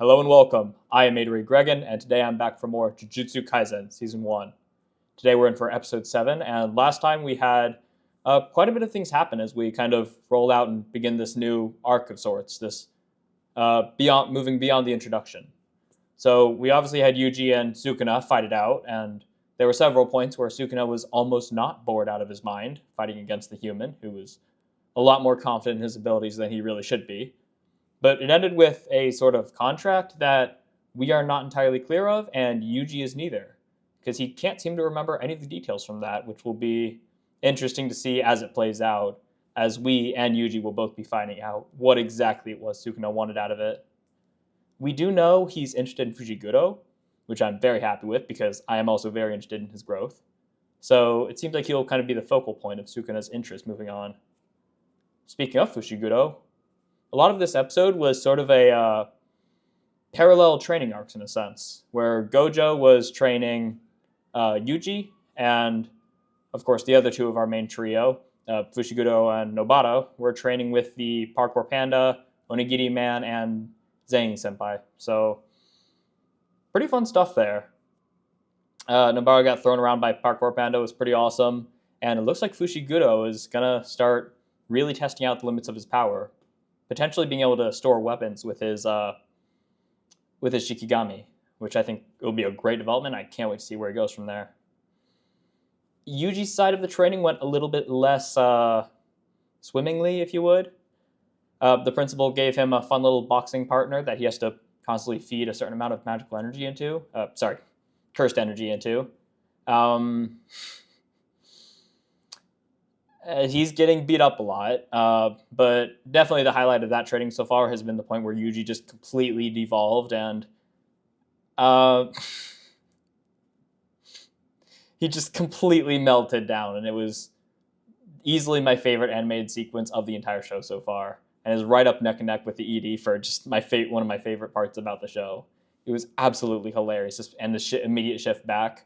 Hello and welcome. I am Adri Gregan, and today I'm back for more Jujutsu Kaisen Season 1. Today we're in for Episode 7, and last time we had quite a bit of things happen as we kind of roll out and begin this new arc of sorts, this moving beyond the introduction. So we obviously had Yuji and Sukuna fight it out, and there were several points where Sukuna was almost not bored out of his mind, fighting against the human, who was a lot more confident in his abilities than he really should be. But it ended with a sort of contract that we are not entirely clear of, and Yuji is neither, because he can't seem to remember any of the details from that, which will be interesting to see as it plays out, as we and Yuji will both be finding out what exactly it was Sukuna wanted out of it. We do know he's interested in Fushiguro, which I'm very happy with, because I am also very interested in his growth. So it seems like he'll kind of be the focal point of Sukuna's interest moving on. Speaking of Fushiguro, a lot of this episode was sort of a parallel training arcs in a sense, where Gojo was training Yuji, and of course the other two of our main trio, Fushiguro and Nobara, were training with the Parkour Panda, Onigiri Man, and Zane Senpai. So pretty fun stuff there. Nobara got thrown around by Parkour Panda, was pretty awesome, and it looks like Fushiguro is gonna start really testing out the limits of his power, potentially being able to store weapons with his Shikigami, which I think will be a great development. I can't wait to see where he goes from there. Yuji's side of the training went a little bit less swimmingly, if you would. The principal gave him a fun little boxing partner that he has to constantly feed a certain amount of magical energy into. Cursed energy into. He's getting beat up a lot, but definitely the highlight of that training so far has been the point where Yuji just completely devolved and he just completely melted down, and it was easily my favorite animated sequence of the entire show so far, and is right up neck and neck with the ED for just one of my favorite parts about the show. It was absolutely hilarious, and the immediate shift back,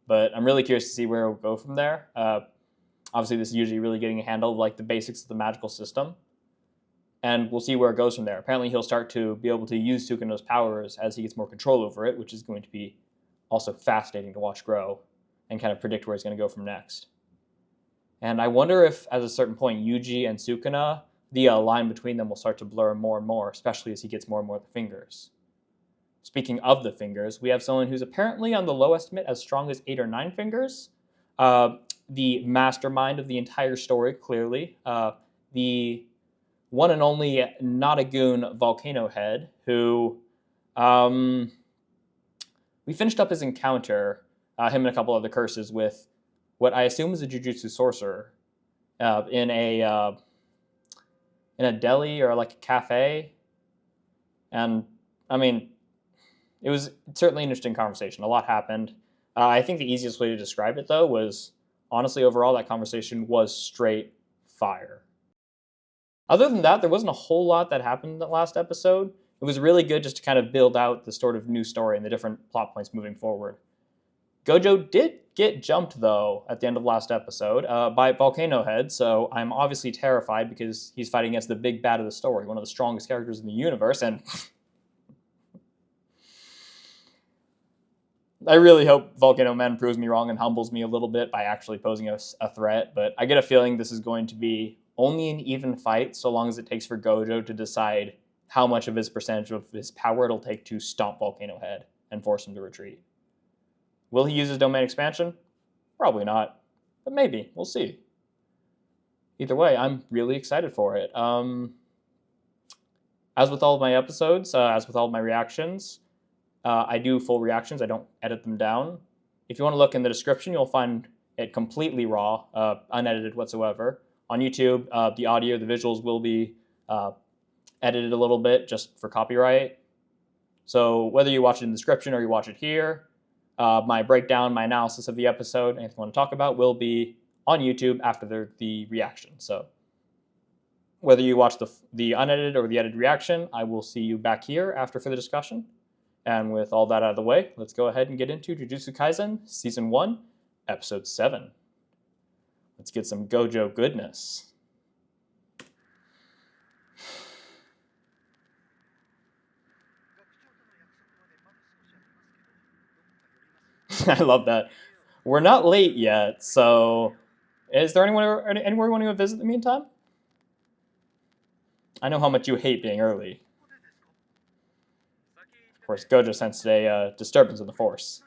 but I'm really curious to see where it will go from there. Obviously, this is usually really getting a handle of like the basics of the magical system, and we'll see where it goes from there. Apparently, he'll start to be able to use Sukuno's powers as he gets more control over it, which is going to be also fascinating to watch grow and kind of predict where he's going to go from next. And I wonder if, at a certain point, Yuji and Sukuna, the line between them will start to blur more and more, especially as he gets more and more of the fingers. Speaking of the fingers, we have someone who's apparently on the low estimate as strong as 8 or 9 fingers. The mastermind of the entire story, clearly. The one and only Nadagun Volcano Head, who we finished up his encounter, him and a couple other curses, with what I assume is a Jujutsu sorcerer in a deli or like a cafe. And I mean, it was certainly an interesting conversation. A lot happened. I think the easiest way to describe it, though, was honestly, overall, that conversation was straight fire. Other than that, there wasn't a whole lot that happened in the last episode. It was really good just to kind of build out the sort of new story and the different plot points moving forward. Gojo did get jumped, though, at the end of last episode by Volcano Head, so I'm obviously terrified because he's fighting against the big bad of the story, one of the strongest characters in the universe, and I really hope Volcano Man proves me wrong and humbles me a little bit by actually posing a threat, but I get a feeling this is going to be only an even fight so long as it takes for Gojo to decide how much of his percentage of his power it'll take to stomp Volcano Head and force him to retreat. Will he use his domain expansion? Probably not, but maybe. We'll see. Either way, I'm really excited for it. As with all of my episodes, as with all of my reactions, I do full reactions. I don't edit them down. If you want to look in the description, you'll find it completely raw, unedited whatsoever. On YouTube, the audio, the visuals will be edited a little bit just for copyright. So whether you watch it in the description or you watch it here, my breakdown, my analysis of the episode, anything I want to talk about will be on YouTube after the reaction. So whether you watch the unedited or the edited reaction, I will see you back here after further discussion. And with all that out of the way, let's go ahead and get into Jujutsu Kaisen Season 1, Episode 7. Let's get some Gojo goodness. I love that. We're not late yet, so is there anywhere you want to go visit in the meantime? I know how much you hate being early. Of course, Gojo sensed a disturbance in the force.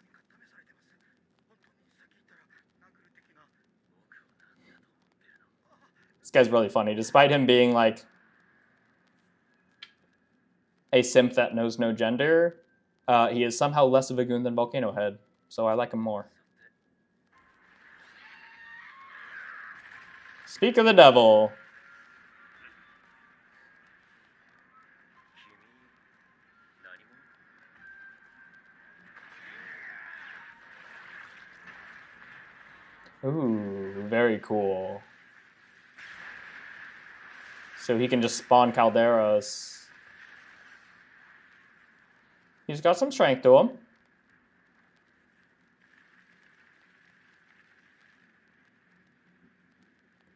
This guy's really funny. Despite him being like a simp that knows no gender, he is somehow less of a goon than Volcano Head, so I like him more. Speak of the devil. Ooh, very cool. So he can just spawn calderas. He's got some strength to him.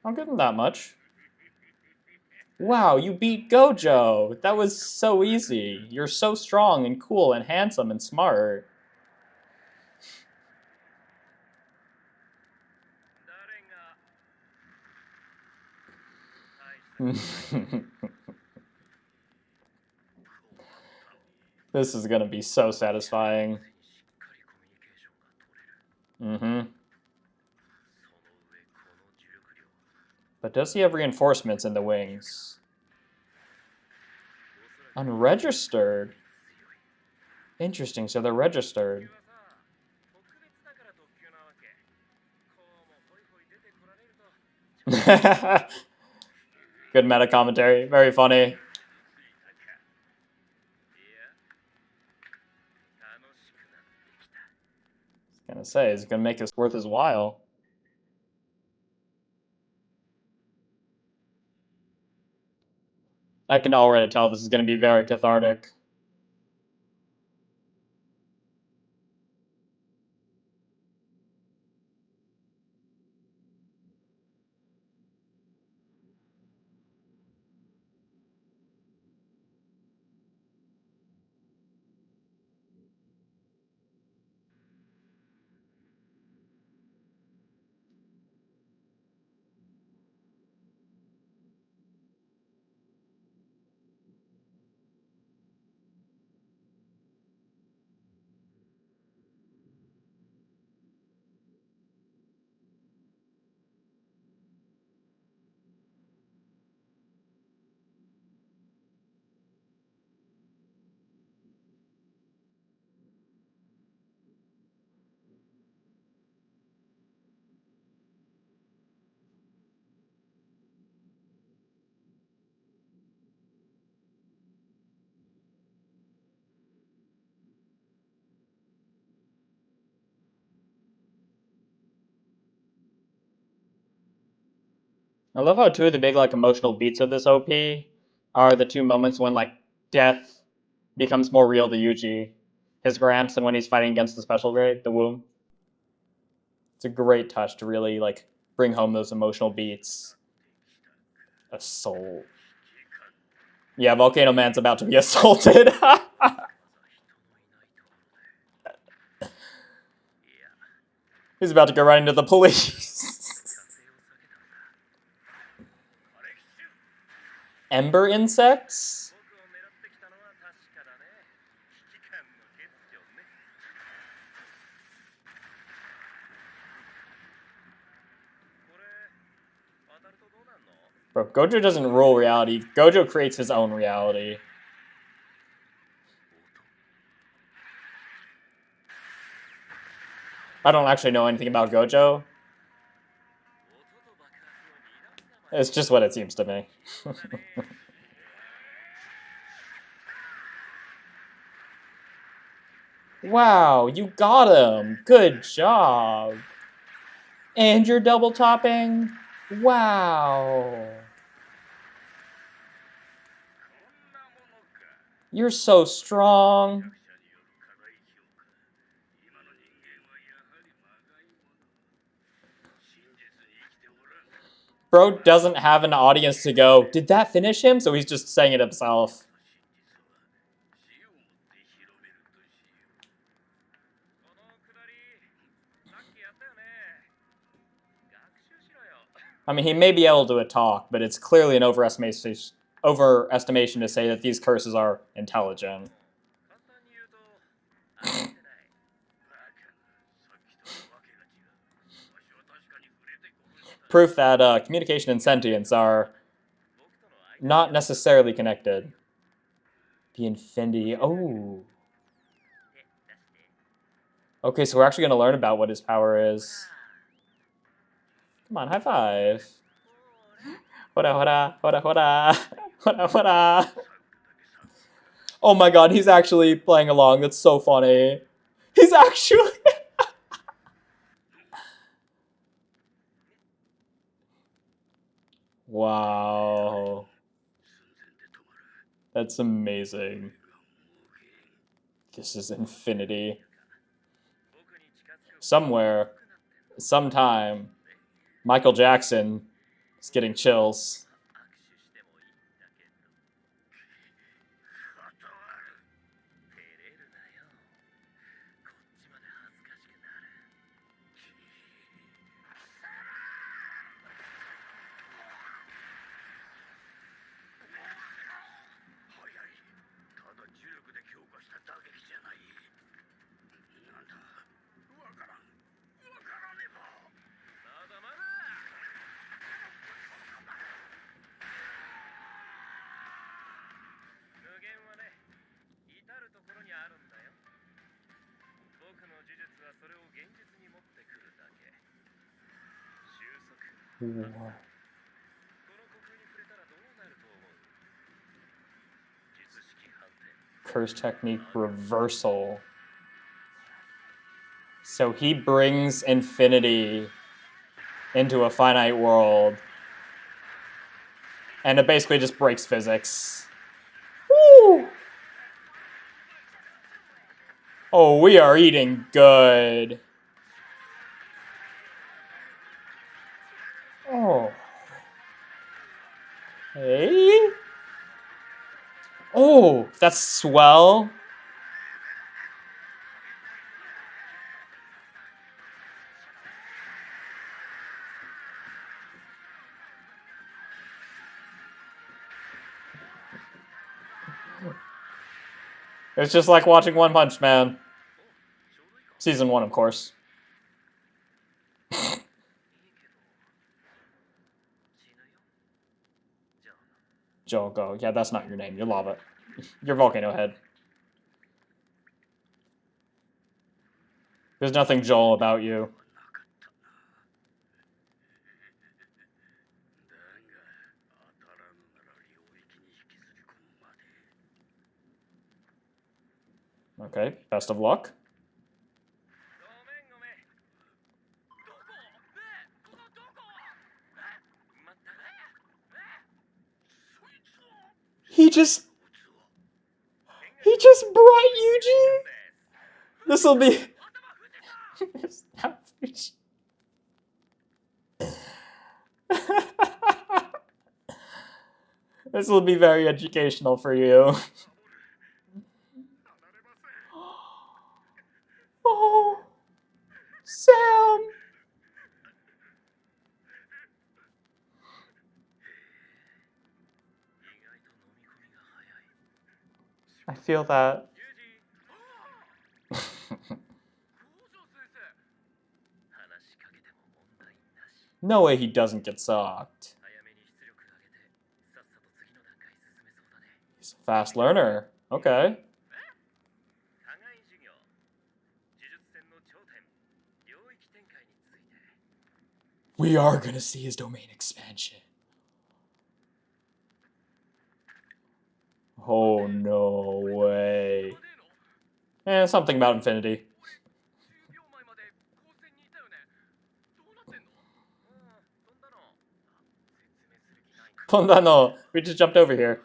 I'll give him that much. Wow, you beat Gojo! That was so easy. You're so strong and cool and handsome and smart. This is gonna be so satisfying. But does he have reinforcements in the wings? Unregistered? Interesting, so they're registered. Good meta commentary, very funny. I was gonna say, is it gonna make this worth his while? I can already tell this is gonna be very cathartic. I love how two of the big like emotional beats of this OP are the two moments when like death becomes more real to Yuji. His gramps and when he's fighting against the special grade, the womb. It's a great touch to really like bring home those emotional beats. A soul. Yeah, Volcano Man's about to be assaulted. He's about to go right into the police. Ember insects? Bro, Gojo doesn't rule reality. Gojo creates his own reality. I don't actually know anything about Gojo. It's just what it seems to me. Wow, you got him. Good job. And you're double topping? Wow. You're so strong. Bro doesn't have an audience to go, did that finish him? So he's just saying it himself. I mean, he may be able to talk, but it's clearly an overestimation to say that these curses are intelligent. Proof that communication and sentience are not necessarily connected. The infinity. Oh. Okay, so we're actually going to learn about what his power is. Come on, high five. Hora, hora, hora, hora. Hora, hora. Oh my god, he's actually playing along. That's so funny. He's actually... Wow. That's amazing. This is infinity. Somewhere, sometime, Michael Jackson is getting chills. Curse technique reversal. So he brings infinity into a finite world. And it basically just breaks physics. Woo! Oh, we are eating good. Oh. Hey? Oh, that's swell. It's just like watching One Punch Man. Season 1, of course. Jogo. Yeah, that's not your name. You're lava. You're Volcano Head. There's nothing Joel about you. Okay, best of luck. He just brought Yuji. This'll be... This will be very educational for you. Oh, Sam. I feel that. No way he doesn't get sucked. He's a fast learner. Okay. We are gonna see his domain expansion. Oh, no way. Something about infinity. Pondano, we just jumped over here.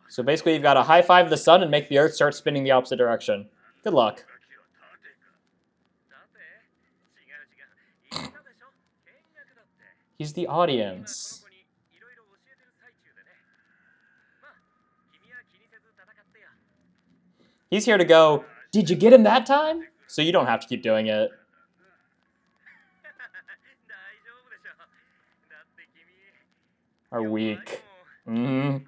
So basically, you've got to high five the sun and make the earth start spinning the opposite direction. Good luck. He's the audience. He's here to go, did you get him that time? So you don't have to keep doing it. Are weak. The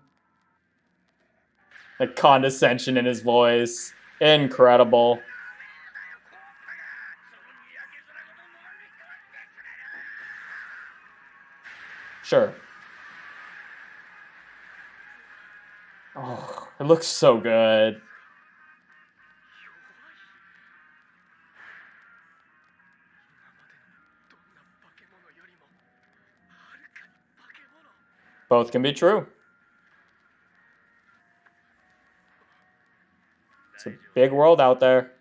condescension in his voice. Incredible. Sure. Oh, it looks so good. Both can be true. It's a big world out there.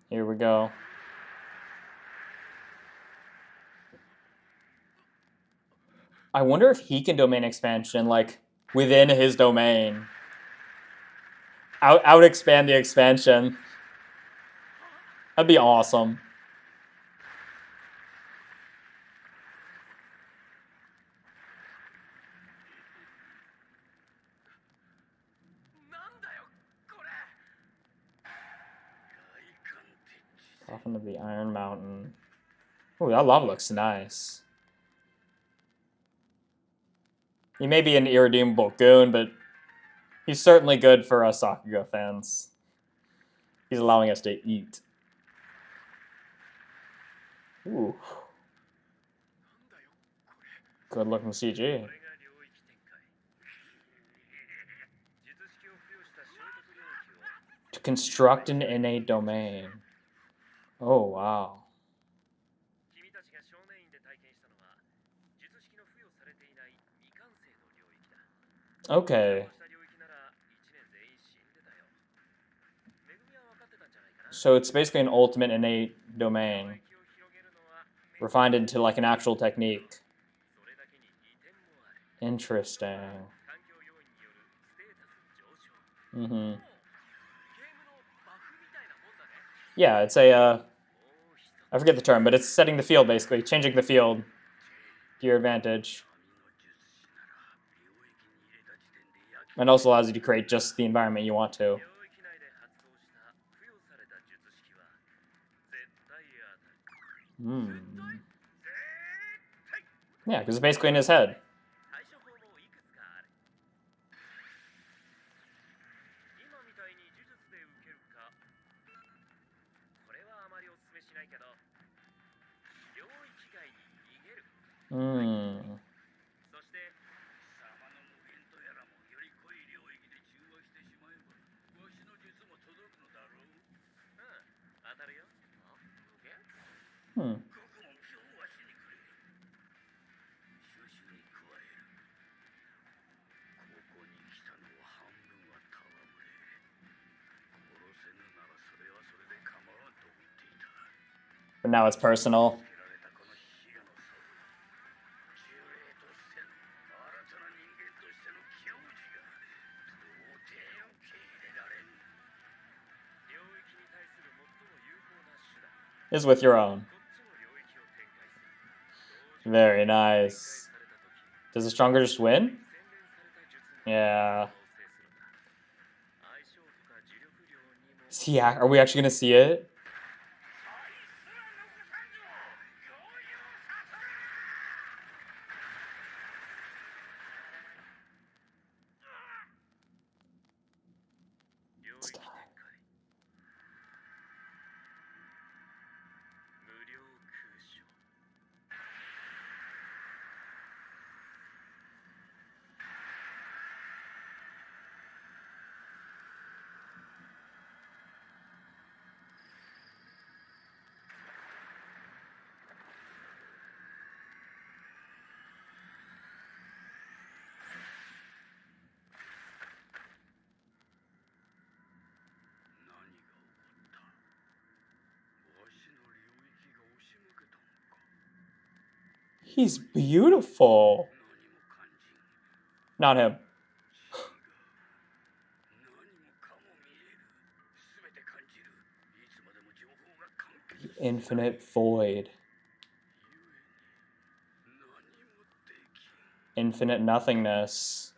Here we go. I wonder if he can domain expansion, like, within his domain. Out expand the expansion. That'd be awesome. Coffin of the Iron Mountain. Ooh, that lava looks nice. He may be an irredeemable goon, but he's certainly good for us Sakuga fans. He's allowing us to eat. Ooh. Good looking CG. To construct an innate domain. Oh, wow. Okay. So it's basically an ultimate innate domain. Refined into like an actual technique. Interesting. Yeah, it's a, I forget the term, but it's setting the field basically, changing the field to your advantage. And also allows you to create just the environment you want to. Yeah, because it's basically in his head. But now it's personal. Is with your own. Very nice. Does the stronger just win? Yeah. Are we actually going to see it? He's beautiful. Not him. Infinite void. Infinite nothingness.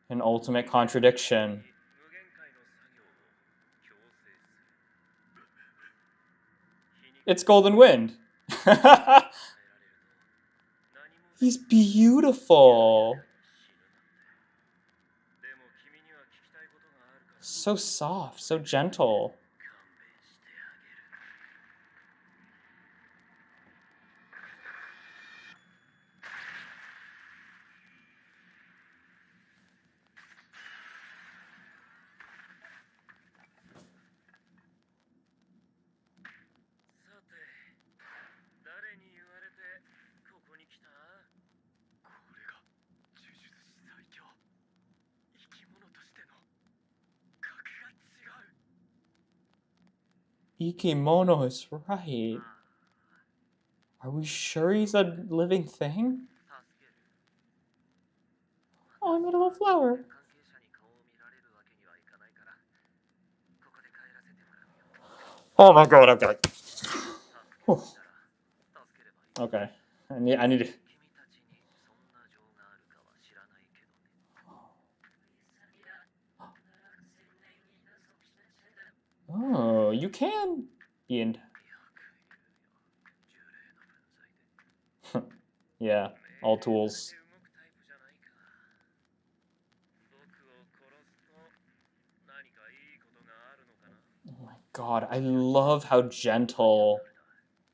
An ultimate contradiction. It's Golden Wind. He's beautiful. So soft, so gentle. Ikimono is right. Are we sure he's a living thing? Oh, I made a little flower. Oh my god, okay. Whew. Okay. I need to... Oh, you can be in... Yeah, all tools. Oh my god, I love how gentle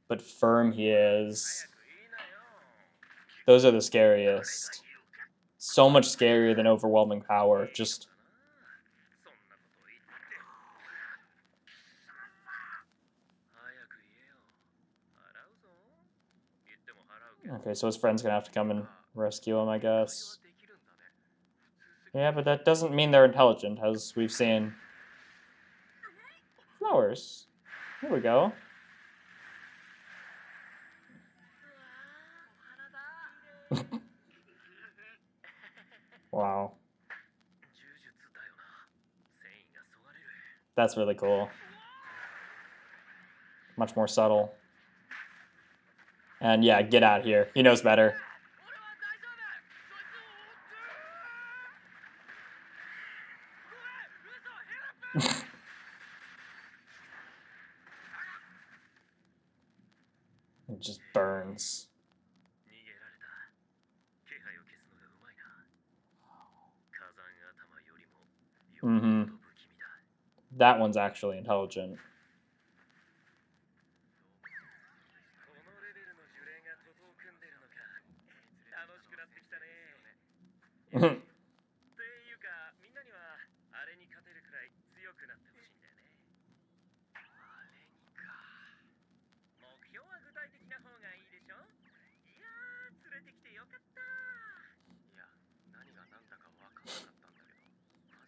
but firm he is. Those are the scariest. So much scarier than overwhelming power. Just... Okay, so his friend's gonna have to come and rescue him, I guess. Yeah, but that doesn't mean they're intelligent, as we've seen. Flowers. There we go. Wow. That's really cool. Much more subtle. And yeah, get out of here. He knows better. It just burns. Mm-hmm. That one's actually intelligent.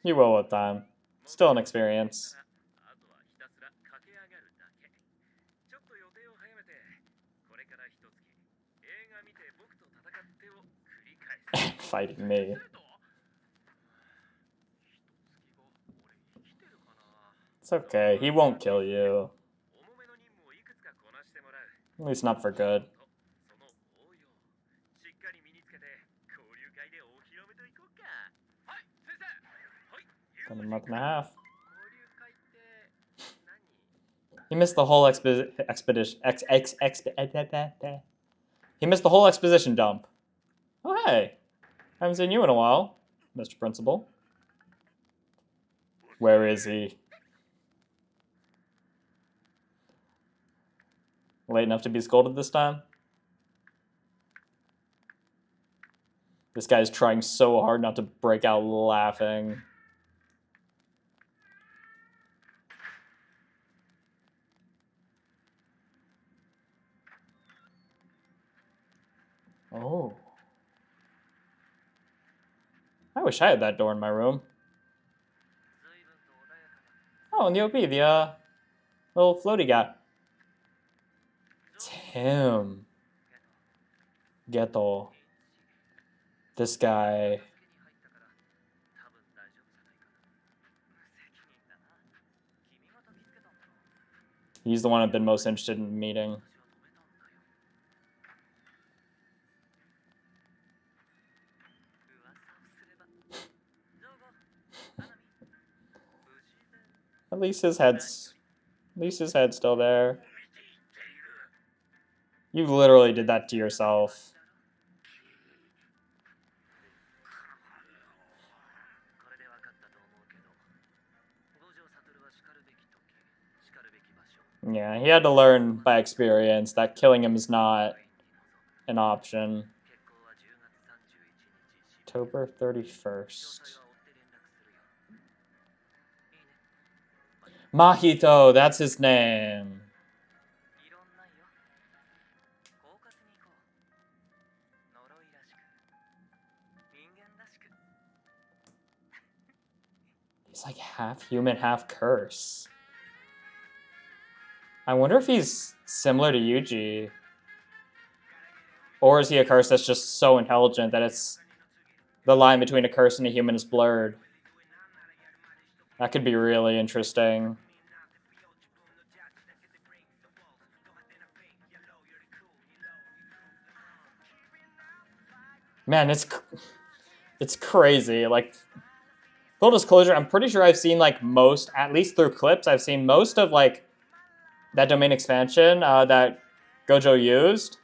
You will with time. Still an experience. Fighting me. It's okay. He won't kill you. At least not for good. Been a month and a half. He missed the whole expedition. He missed the whole exposition dump. Oh hey, haven't seen you in a while, Mr. Principal. Where is he? Late enough to be scolded this time? This guy's trying so hard not to break out laughing. Oh. I wish I had that door in my room. Oh, and the OP, the little floaty guy. Tim. Geto. This guy. He's the one I've been most interested in meeting. At least his head's still there. You literally did that to yourself. Yeah, he had to learn by experience that killing him is not an option. October 31st. Mahito, that's his name. He's like half human, half curse. I wonder if he's similar to Yuji. Or is he a curse that's just so intelligent that it's the line between a curse and a human is blurred? That could be really interesting. Man, it's crazy. Like, full disclosure, I'm pretty sure I've seen like most, at least through clips, I've seen most of like that domain expansion that Gojo used.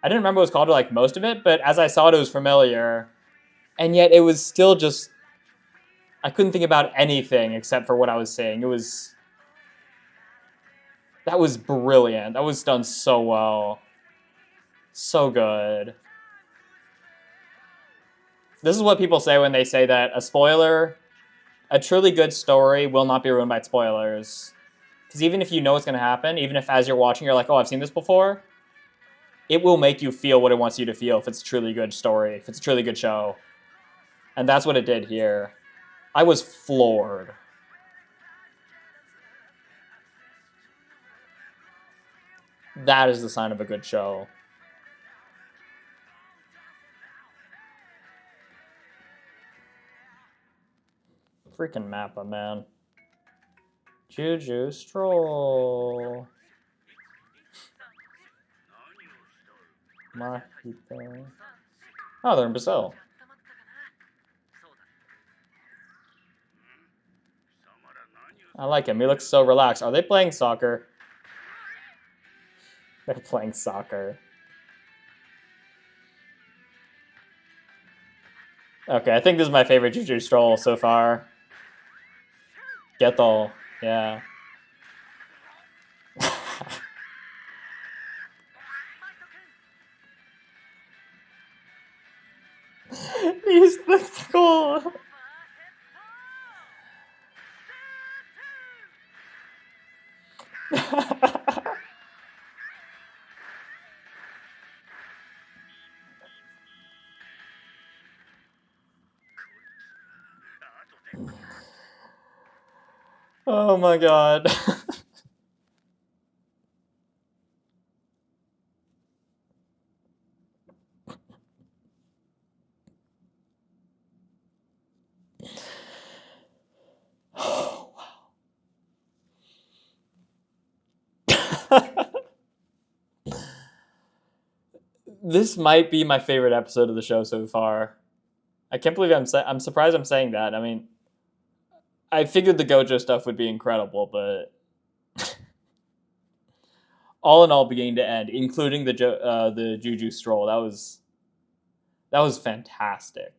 I didn't remember what it was called or like most of it, but as I saw it, it was familiar. And yet it was still just, I couldn't think about anything except for what I was saying. That was brilliant. That was done so well. So good. This is what people say when they say that a truly good story will not be ruined by spoilers. Because even if you know what's going to happen, even if as you're watching you're like, oh, I've seen this before, it will make you feel what it wants you to feel if it's a truly good story, if it's a truly good show. And that's what it did here. I was floored. That is the sign of a good show. Freaking Mappa, man. Juju Stroll. Mahito. Oh, they're in Brazil. I like him. He looks so relaxed. Are they playing soccer? They're playing soccer. Okay, I think this is my favorite Juju Stroll so far. Geto, yeah. He's the cool. Oh my god. Oh, wow. This might be my favorite episode of the show so far. I can't believe I'm surprised I'm saying that. I mean, I figured the Gojo stuff would be incredible, but all in all, beginning to end, including the Juju Stroll, that was fantastic.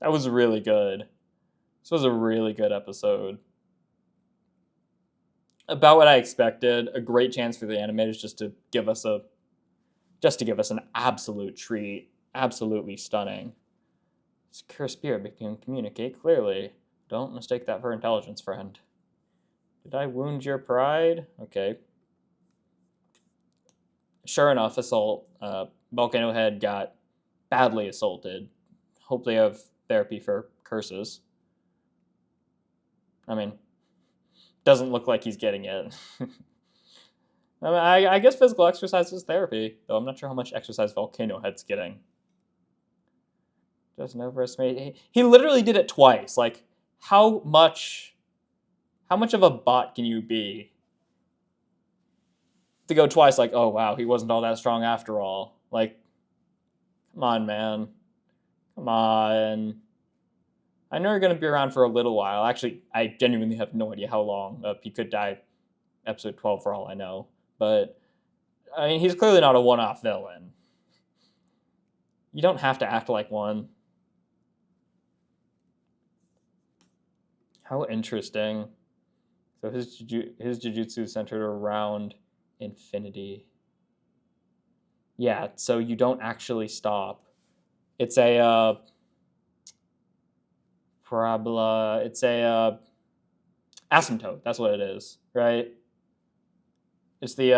That was really good. This was a really good episode. About what I expected. A great chance for the animators just to give us an absolute treat. Absolutely stunning. Secure spirit can communicate clearly. Don't mistake that for intelligence, friend. Did I wound your pride? Okay. Sure enough, assault. Volcano Head got badly assaulted. Hope they have therapy for curses. I mean, doesn't look like he's getting it. I guess physical exercise is therapy, though I'm not sure how much exercise Volcano Head's getting. Doesn't overestimate. He literally did it twice. Like, how much How much of a bot can you be to go twice? Like, oh wow, he wasn't all that strong after all. Like, come on, man, come on. I know you're going to be around for a little while. Actually, I genuinely have no idea how long. He could die episode 12 for all I know. But, I mean, he's clearly not a one-off villain. You don't have to act like one. How interesting. So his jujutsu is centered around infinity. Yeah, so you don't actually stop. It's a parabola. It's a asymptote. That's what it is, right? It's the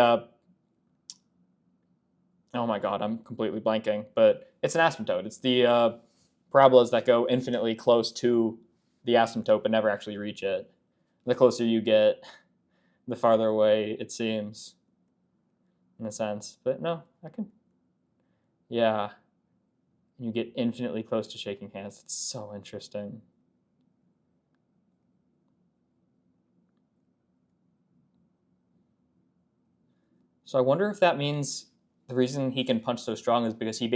oh my god, I'm completely blanking, but it's an asymptote. It's the parabolas that go infinitely close to the asymptote but never actually reach it. The closer you get, the farther away it seems, in a sense. But no, I can. Yeah, you get infinitely close to shaking hands. It's so interesting. So I wonder if that means the reason he can punch so strong is because he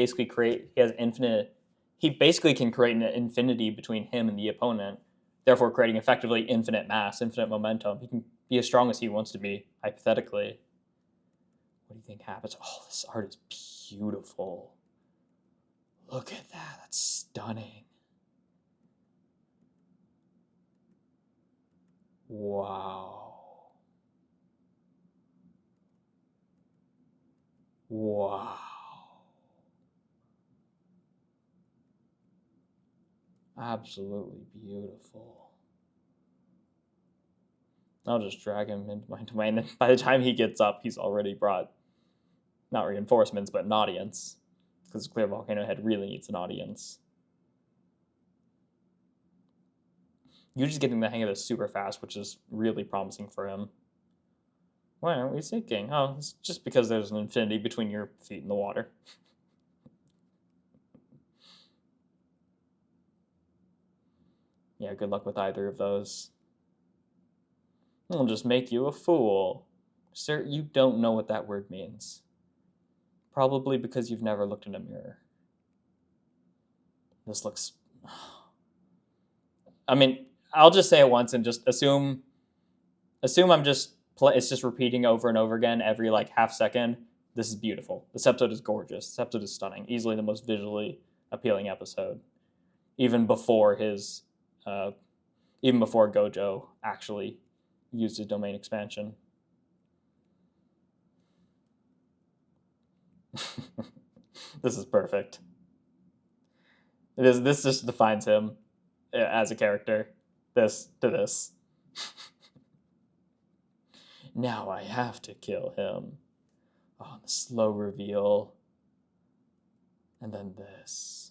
has infinite. He basically can create an infinity between him and the opponent, therefore creating effectively infinite mass, infinite momentum. He can be as strong as he wants to be, hypothetically. What do you think happens? Oh, this art is beautiful. Look at that. That's stunning. Wow. Wow. Absolutely beautiful. I'll just drag him into my domain, and by the time he gets up, he's already brought not reinforcements, but an audience. Because Clear Volcano Head really needs an audience. Yuji's getting the hang of this super fast, which is really promising for him. Why aren't we sinking? Oh, it's just because there's an infinity between your feet and the water. Yeah, good luck with either of those. It'll just make you a fool. Sir, you don't know what that word means. Probably because you've never looked in a mirror. This looks... I mean, I'll just say it once and just assume I'm just... It's just repeating over and over again every, like, half second. This is beautiful. This episode is gorgeous. This episode is stunning. Easily the most visually appealing episode. Even before Gojo actually used his domain expansion. This is perfect. This just defines him as a character. This to this. Now I have to kill him. Oh, the slow reveal. And then this.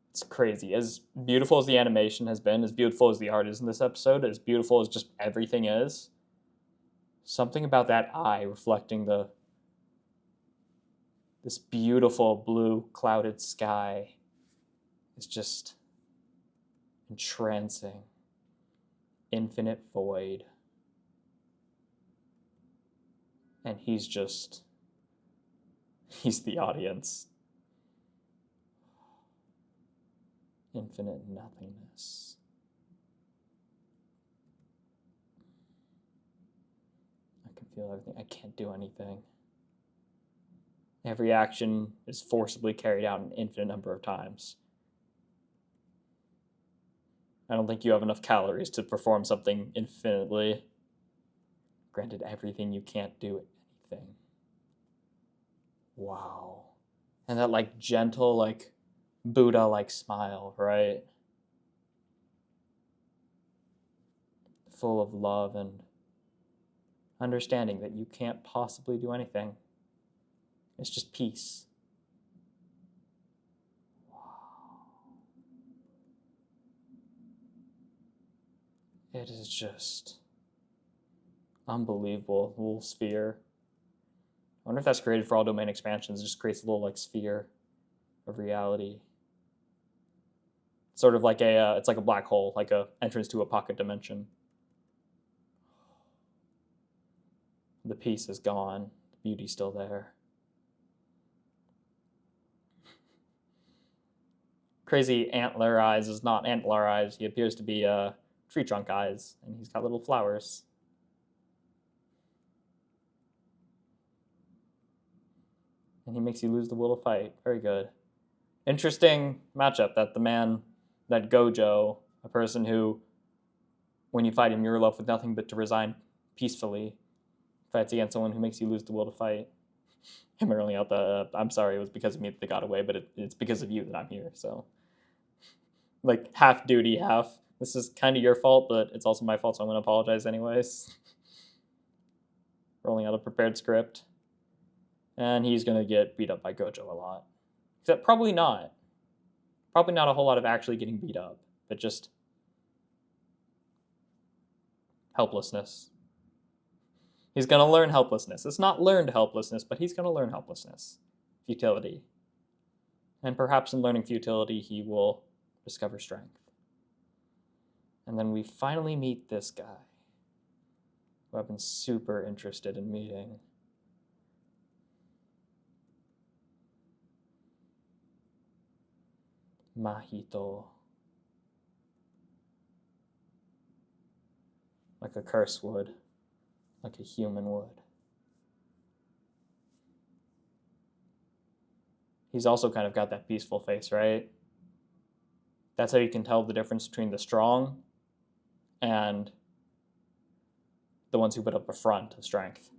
It's crazy. As beautiful as the animation has been, as beautiful as the art is in this episode, as beautiful as just everything is, something about that eye reflecting this beautiful blue clouded sky is just entrancing. Infinite void. And he's the audience. Infinite nothingness. I can feel everything. I can't do anything. Every action is forcibly carried out an infinite number of times. I don't think you have enough calories to perform something infinitely. Granted, everything you can't do anything. Wow. And that, like, gentle, like, Buddha-like smile, right? Full of love and understanding that you can't possibly do anything. It's just peace. Wow. It is just unbelievable. Little sphere. wonder if that's created for all domain expansions. It just creates a little like sphere of reality. Sort of like it's like a black hole, like a entrance to a pocket dimension. The peace is gone. The beauty's still there. Crazy antler eyes is not antler eyes. He appears to be tree trunk eyes, and he's got little flowers. And he makes you lose the will to fight. Very good. Interesting matchup that Gojo, a person who, when you fight him, you're left with nothing but to resign peacefully, fights against someone who makes you lose the will to fight. Him rolling out the, I'm sorry, it was because of me that they got away, but it's because of you that I'm here, so. Like, half duty, half, this is kind of your fault, but it's also my fault, so I'm going to apologize anyways. Rolling out a prepared script. And he's going to get beat up by Gojo a lot. Except probably not. Probably not a whole lot of actually getting beat up, but just helplessness. He's going to learn helplessness. It's not learned helplessness, but he's going to learn helplessness. Futility. And perhaps in learning futility, he will discover strength. And then we finally meet this guy, who I've been super interested in meeting. Mahito. Like a curse would. Like a human would. He's also kind of got that peaceful face, right? That's how you can tell the difference between the strong and the ones who put up a front of strength.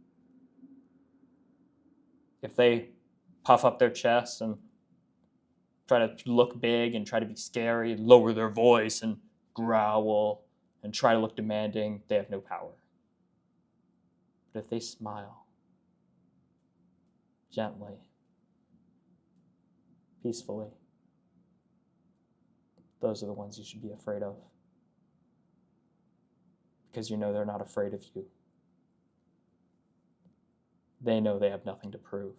If they puff up their chest and try to look big and try to be scary, lower their voice and growl and try to look demanding, they have no power. But if they smile gently, peacefully, those are the ones you should be afraid of. Because you know they're not afraid of you. They know they have nothing to prove.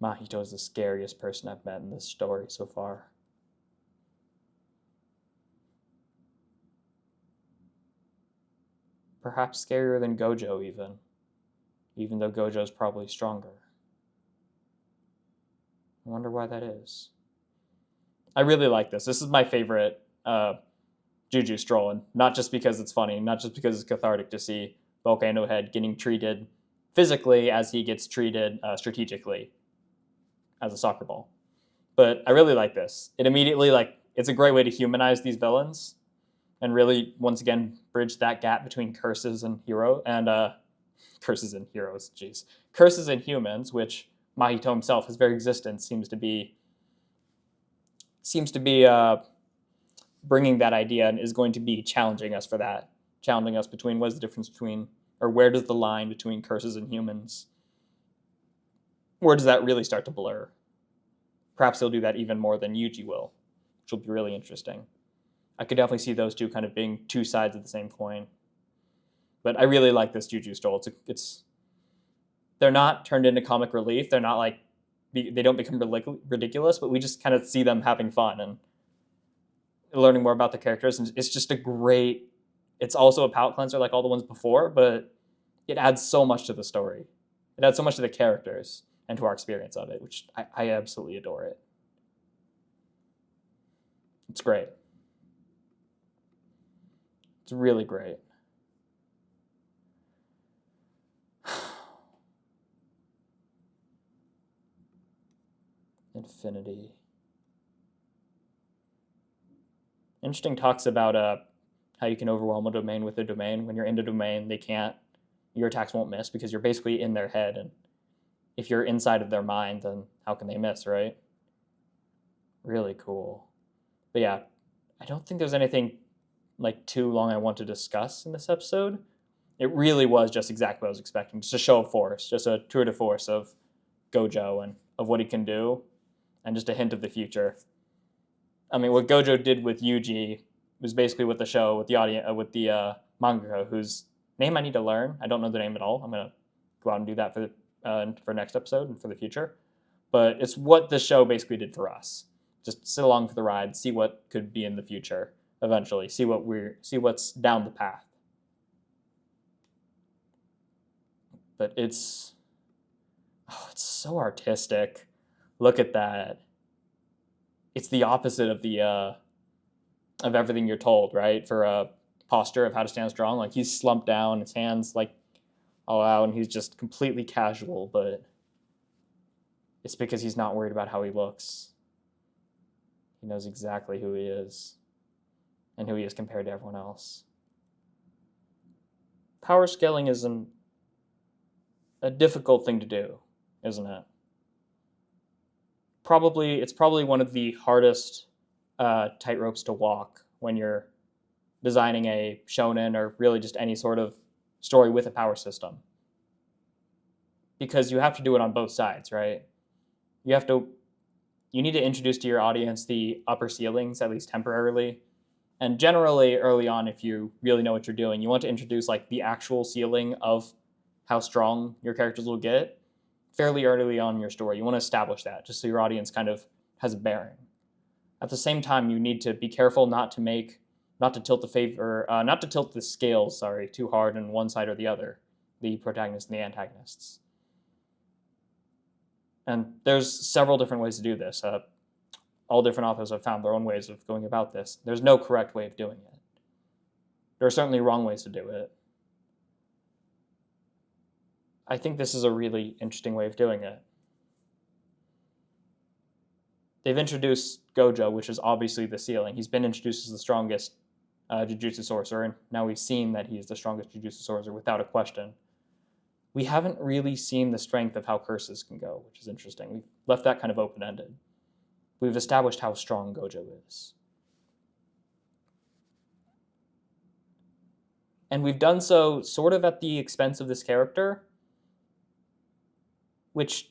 Mahito is the scariest person I've met in this story so far. Perhaps scarier than Gojo even though Gojo's probably stronger. I wonder why that is. I really like this. This is my favorite Juju stroll, and not just because it's funny, not just because it's cathartic to see Volcano Head getting treated physically as he gets treated strategically as a soccer ball. But I really like this. It immediately, it's a great way to humanize these villains and really, once again, bridge that gap between curses and curses and heroes, jeez. Curses and humans, which Mahito himself, his very existence, seems to be bringing that idea and is going to be challenging us for that, challenging us between what is the difference between, or where does the line between curses and humans, where does that really start to blur? Perhaps he'll do that even more than Yuji will, which will be really interesting. I could definitely see those two kind of being two sides of the same coin. But I really like this Juju stroll. They're not turned into comic relief. They're not they don't become ridiculous, but we just kind of see them having fun and learning more about the characters. And it's just it's also a palate cleanser like all the ones before, but it adds so much to the story. It adds so much to the characters and to our experience of it, which I absolutely adore it. It's great. It's really great. Infinity. Interesting talks about how you can overwhelm a domain with a domain. When you're in a domain, your attacks won't miss because you're basically in their head. And if you're inside of their mind, then how can they miss, right? Really cool. But yeah, I don't think there's anything too long I want to discuss in this episode. It really was just exactly what I was expecting. Just a show of force, just a tour de force of Gojo and of what he can do, and just a hint of the future. I mean, what Gojo did with Yuji was basically with the show, with the audience, with the mangaka, who's name I need to learn. I don't know the name at all. I'm going to go out and do that for next episode and for the future. But it's what the show basically did for us. Just sit along for the ride, see what could be in the future eventually, see what's down the path. But it's so artistic. Look at that. It's the opposite of everything you're told, right? For a posture of how to stand strong, like he's slumped down, his hands like all out, and he's just completely casual, but it's because he's not worried about how he looks. He knows exactly who he is and who he is compared to everyone else. Power scaling is a difficult thing to do, isn't it? It's probably one of the hardest tightropes to walk when you're designing a shonen or really just any sort of story with a power system. Because you have to do it on both sides, right? You need to introduce to your audience the upper ceilings, at least temporarily. And generally, early on, if you really know what you're doing, you want to introduce like the actual ceiling of how strong your characters will get fairly early on in your story. You want to establish that just so your audience kind of has a bearing. At the same time, you need to be careful not to tilt the scales, too hard on one side or the other, the protagonists and the antagonists. And there's several different ways to do this. All different authors have found their own ways of going about this. There's no correct way of doing it. There are certainly wrong ways to do it. I think this is a really interesting way of doing it. They've introduced Gojo, which is obviously the ceiling. He's been introduced as the strongest Jujutsu sorcerer, and now we've seen that he's the strongest Jujutsu sorcerer without a question. We haven't really seen the strength of how curses can go, which is interesting. We've left that kind of open-ended. We've established how strong Gojo is. And we've done so sort of at the expense of this character, which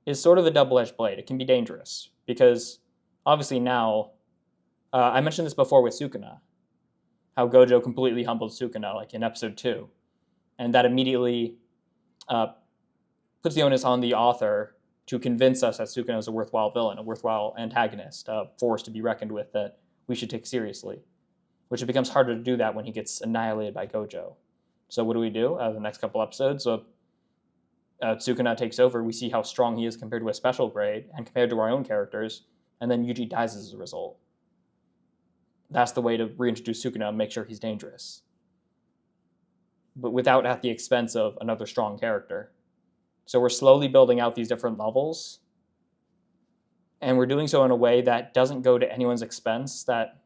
is sort of a double-edged blade. It can be dangerous, because obviously now, I mentioned this before with Sukuna, how Gojo completely humbled Sukuna, like in episode 2. And that immediately puts the onus on the author to convince us that Sukuna is a worthwhile villain, a worthwhile antagonist, a force to be reckoned with that we should take seriously, which it becomes harder to do that when he gets annihilated by Gojo. So what do we do? The next couple episodes, Sukuna takes over, we see how strong he is compared to a special grade and compared to our own characters, and then Yuji dies as a result. That's the way to reintroduce Sukuna and make sure he's dangerous, but without at the expense of another strong character. So we're slowly building out these different levels, and we're doing so in a way that doesn't go to anyone's expense that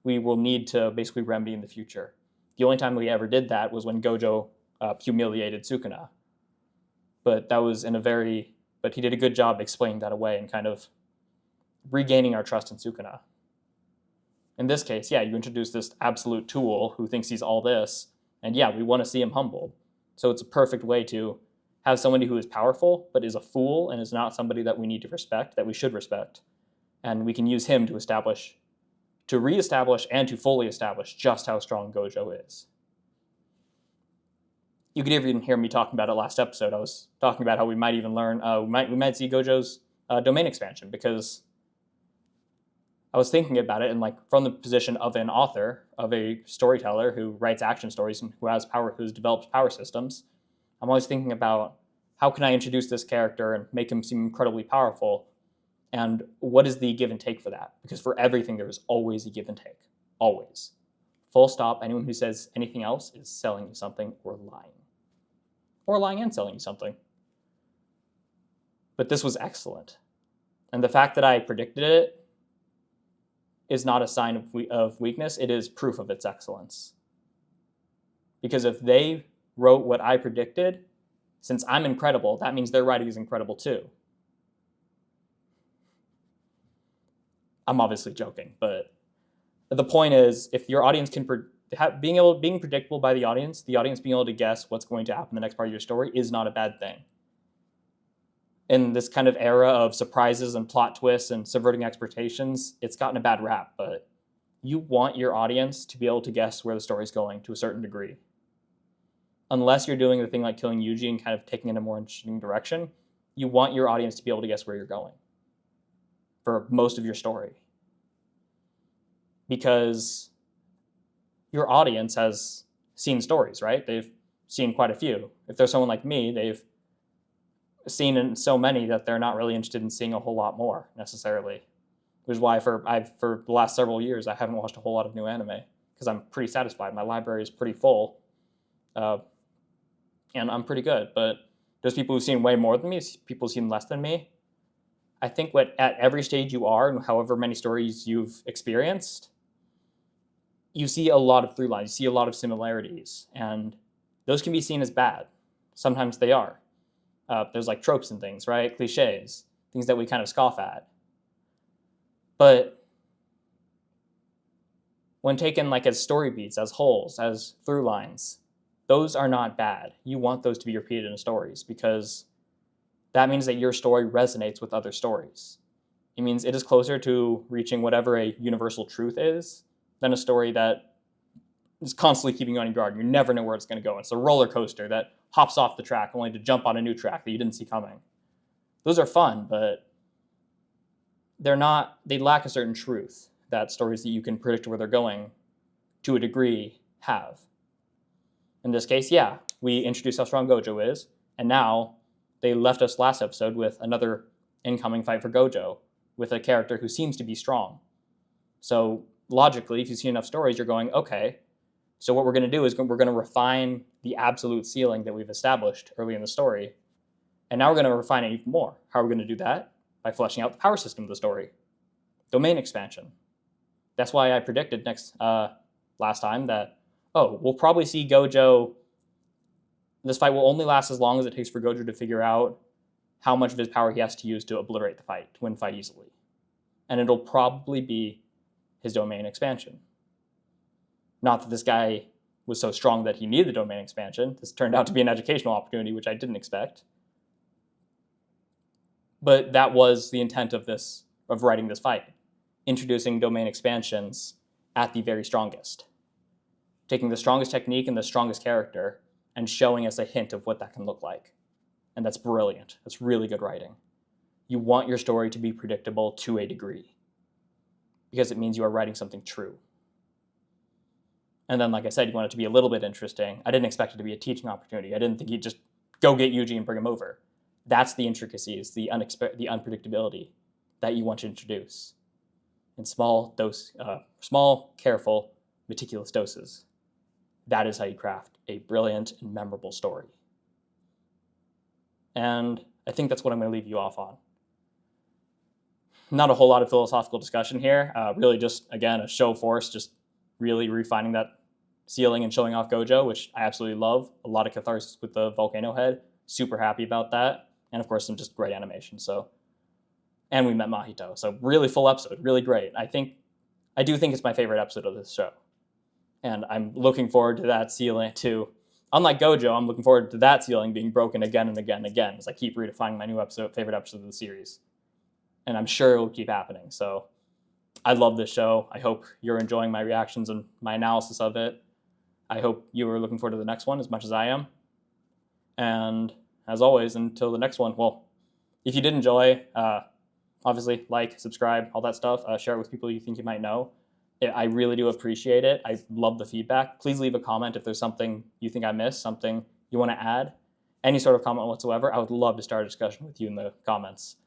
we will need to basically remedy in the future. The only time we ever did that was when Gojo humiliated Sukuna. But he did a good job explaining that away and kind of regaining our trust in Sukuna. In this case, you introduce this absolute tool who thinks he's all this, and we want to see him humbled. So it's a perfect way to have somebody who is powerful, but is a fool and is not somebody that we need to respect, that we should respect. And we can use him to reestablish and to fully establish just how strong Gojo is. You could even hear me talking about it last episode. I was talking about how we might even learn, we might see Gojo's domain expansion, because I was thinking about it, and like from the position of an author, of a storyteller who writes action stories and who's developed power systems, I'm always thinking about how can I introduce this character and make him seem incredibly powerful, and what is the give and take for that? Because for everything, there is always a give and take. Always. Full stop. Anyone who says anything else is selling you something or lying. Or lying and selling you something. But this was excellent. And the fact that I predicted it is not a sign of weakness. It is proof of its excellence. Because if they wrote what I predicted, since I'm incredible, that means their writing is incredible too. I'm obviously joking, but the point is, if your audience can being predictable by the audience being able to guess what's going to happen in the next part of your story is not a bad thing. In this kind of era of surprises and plot twists and subverting expectations, it's gotten a bad rap, but you want your audience to be able to guess where the story's going to a certain degree. Unless you're doing the thing like killing Yuji and kind of taking it in a more interesting direction, you want your audience to be able to guess where you're going for most of your story. Because your audience has seen stories, right? They've seen quite a few. If there's someone like me, they've seen in so many that they're not really interested in seeing a whole lot more necessarily. Which is why for the last several years, I haven't watched a whole lot of new anime because I'm pretty satisfied. My library is pretty full, and I'm pretty good. But there's people who've seen way more than me, people who've seen less than me. I think at every stage you are, and however many stories you've experienced, you see a lot of through lines, you see a lot of similarities, and those can be seen as bad. Sometimes they are. There's like tropes and things, right? Cliches, things that we kind of scoff at. But when taken like as story beats, as wholes, as through lines, those are not bad. You want those to be repeated in stories because that means that your story resonates with other stories. It means it is closer to reaching whatever a universal truth is than a story that is constantly keeping you on your guard. You never know where it's going to go. It's a roller coaster that hops off the track only to jump on a new track that you didn't see coming. Those are fun, but they lack a certain truth that stories that you can predict where they're going to a degree have. In this case, yeah, we introduced how strong Gojo is, and now they left us last episode with another incoming fight for Gojo with a character who seems to be strong. So logically, if you see enough stories, you're going, okay, so what we're going to do is we're going to refine the absolute ceiling that we've established early in the story, and now we're going to refine it even more. How are we going to do that? By fleshing out the power system of the story. Domain expansion. That's why I predicted last time that, we'll probably see Gojo, this fight will only last as long as it takes for Gojo to figure out how much of his power he has to use to obliterate the fight, to win the fight easily. And it'll probably be his domain expansion. Not that this guy was so strong that he needed the domain expansion. This turned out to be an educational opportunity, which I didn't expect. But that was the intent of writing this fight. Introducing domain expansions at the very strongest. Taking the strongest technique and the strongest character and showing us a hint of what that can look like. And that's brilliant. That's really good writing. You want your story to be predictable to a degree because it means you are writing something true. And then, like I said, you want it to be a little bit interesting. I didn't expect it to be a teaching opportunity. I didn't think you'd just go get Yuji and bring him over. That's the intricacies, the unpredictability that you want to introduce in small, careful, meticulous doses. That is how you craft a brilliant and memorable story. And I think that's what I'm going to leave you off on. Not a whole lot of philosophical discussion here. Really just, again, a show force, just really refining that ceiling and showing off Gojo, which I absolutely love. A lot of catharsis with the volcano head. Super happy about that. And of course, some just great animation. And we met Mahito. So really full episode, really great. I do think it's my favorite episode of this show. And I'm looking forward to that ceiling too. Unlike Gojo, I'm looking forward to that ceiling being broken again and again and again as I keep redefining my new favorite episode of the series. And I'm sure it will keep happening. So I love this show. I hope you're enjoying my reactions and my analysis of it. I hope you are looking forward to the next one as much as I am. And as always, until the next one, well, if you did enjoy, obviously like, subscribe, all that stuff. Share it with people you think you might know. I really do appreciate it. I love the feedback. Please leave a comment if there's something you think I missed, something you want to add. Any sort of comment whatsoever. I would love to start a discussion with you in the comments.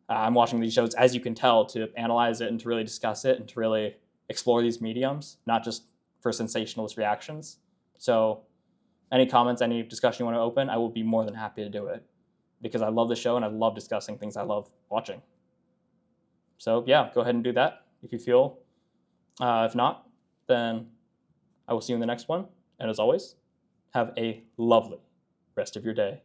I'm watching these shows, as you can tell, to analyze it and to really discuss it and to really explore these mediums, not just for sensationalist reactions. So any comments, any discussion you want to open, I will be more than happy to do it because I love the show and I love discussing things I love watching. So yeah, go ahead and do that if you feel. If not, then I will see you in the next one. And as always, have a lovely rest of your day.